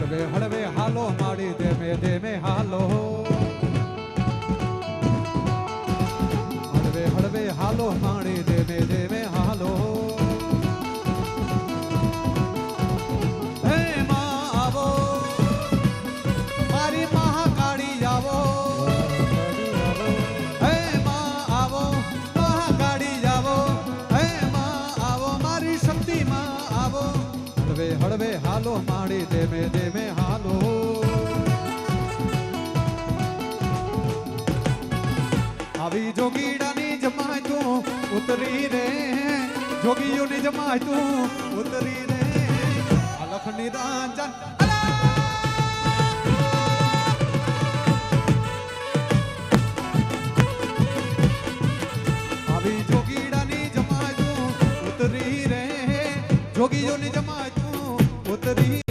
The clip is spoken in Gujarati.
હળવે હળવે હાલો માડી ધીમે ધીમે હાલો હળવે હળવે હાલો માડી ધીમે ધીમે હાલો હે માં આવો મારી મહાકાળી આવો હે માં આવો મહાકાળી આવો હે માં આવો મારી શક્તિ માં આવો હળવે હળવે હાલો માડી ધીમે ધીમે હાલો આવી જોગીડાની જમાય તું ઉતરી રે જોગીઓની જમાય તું ઉતરી રે અલખ નિરંજન આવી જોગીડાની જમાય તું ઉતરી રે જોગીઓની જમાય તું ઉતરી